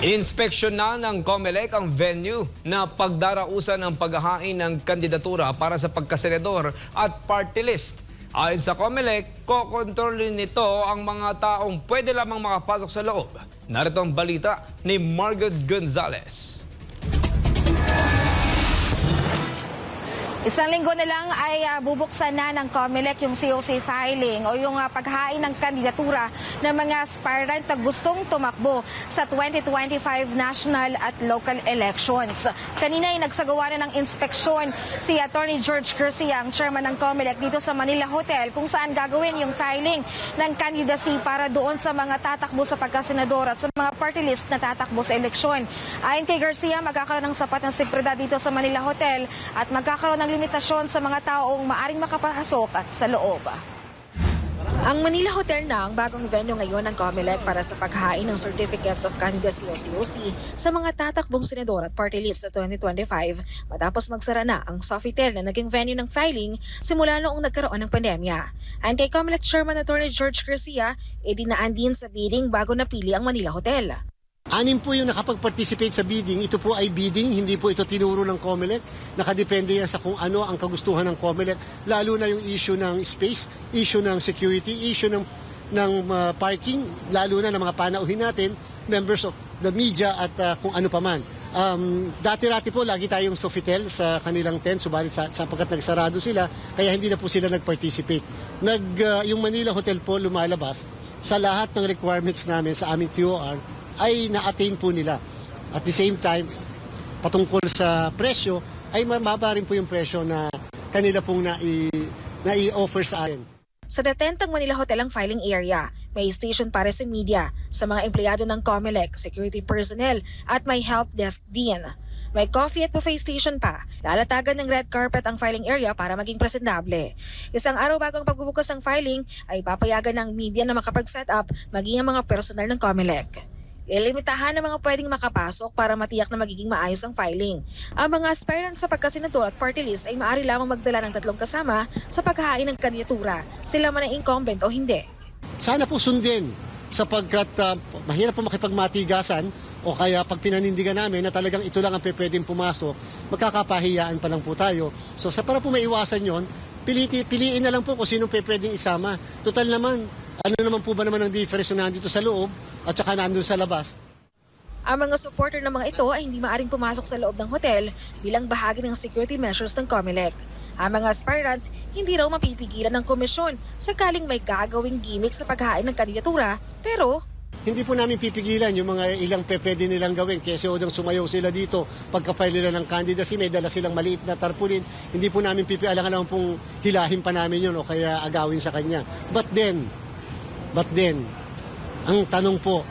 Inspeksyon na ng COMELEC ang venue na pagdarausan ng paghahain ng kandidatura para sa pagkasenador at party list. Ayon sa COMELEC, kokontrolin nito ang mga taong pwede lamang makapasok sa loob. Narito ang balita ni Margot Gonzalez. Isang linggo na lang ay bubuksan na ng COMELEC yung COC filing o yung paghain ng kandidatura ng mga aspirant na gustong tumakbo sa 2025 national at local elections. Kanina ay nagsagawa na ng inspeksyon si Attorney George Garcia, ang chairman ng COMELEC, dito sa Manila Hotel kung saan gagawin yung filing ng candidacy para doon sa mga tatakbo sa pagkasenador at sa mga party list na tatakbo sa eleksyon. Ayon kay Garcia, magkakaroon ng sapat na seguridad dito sa Manila Hotel at magkakaroon ng limitasyon sa mga taong maaring makapasok at sa loob. Ang Manila Hotel na ang bagong venue ngayon ng COMELEC para sa paghain ng Certificates of Candidacy o COC sa mga tatakbong senador at party list sa 2025 matapos magsara na ang Sofitel na naging venue ng filing simula noong nagkaroon ng pandemya. Ayon kay COMELEC Chairman Attorney George Garcia, dinaan din sa bidding bago napili ang Manila Hotel. 6 po yung nakapag-participate sa bidding. Ito po ay bidding, hindi po ito tinuro ng COMELEC. Nakadepende yan sa kung ano ang kagustuhan ng COMELEC. Lalo na yung issue ng space, issue ng security, issue ng parking, lalo na ng mga panauhin natin, members of the media at kung ano pa man. Dati-rati po, lagi tayong Sofitel sa kanilang tent, subalit sapagkat nagsarado sila, kaya hindi na po sila nag-participate. Yung Manila Hotel po lumalabas sa lahat ng requirements namin sa aming TOR, ay na-attain po nila. At the same time, patungkol sa presyo, ay mababa rin po yung presyo na kanila pong nai-offer sa akin. Sa detentang Manila Hotel ang filing area, may station para sa media, sa mga empleyado ng COMELEC, security personnel at may help desk din. May coffee at buffet station pa. Lalatagan ng red carpet ang filing area para maging presentable. Isang araw bago ang pagbubukas ng filing ay papayagan ng media na makapag-set up maging ang mga personal ng COMELEC. Ilimitahan ng mga pwedeng makapasok para matiyak na magiging maayos ang filing. Ang mga aspirant sa pagkasenador at party list ay maaari lamang magdala ng 3 kasama sa paghahain ng kandidatura, sila man ay incumbent o hindi. Sana po sundin sapagkat mahirap po makipagmatigasan o kaya pag pinanindigan namin na talagang ito lang ang pwedeng pumasok, magkakapahiyaan pa lang po tayo. So para po maiwasan yon, piliin na lang po kung sino pwedeng isama. Total naman, ano naman po ba naman ang difference na nandito sa loob at saka nandun sa labas? Ang mga supporter ng mga ito ay hindi maaring pumasok sa loob ng hotel bilang bahagi ng security measures ng COMELEC. Ang mga aspirant hindi raw mapipigilan ng komisyon sakaling may gagawing gimmick sa paghain ng kandidatura, pero hindi po namin pipigilan yung mga ilang pwede nilang gawin. Kasi odang sumayaw sila dito, pagkapay nila ng candidacy, may dala silang maliit na tarpaulin. Hindi po namin pipialangan naman pong hilahin pa namin yun o kaya agawin sa kanya. But then, ang tanong po,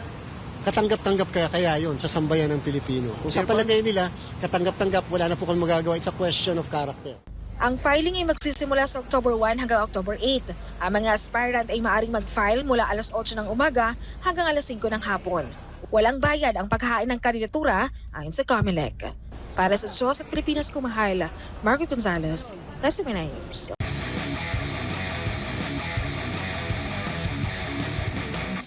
katanggap-tanggap kaya yon sa sambayan ng Pilipino? Kung sa palagay nila, katanggap-tanggap, wala na po kung magagawa. It's a question of character. ang filing ay magsisimula sa October 1 hanggang October 8. Ang mga aspirant ay maaaring mag-file mula alas 8 ng umaga hanggang alas 5 ng hapon. Walang bayad ang paghain ng kandidatura ayon sa COMELEC. Para sa Diyos at Pilipinas Kumahal, Margot Gonzalez, SMNI News.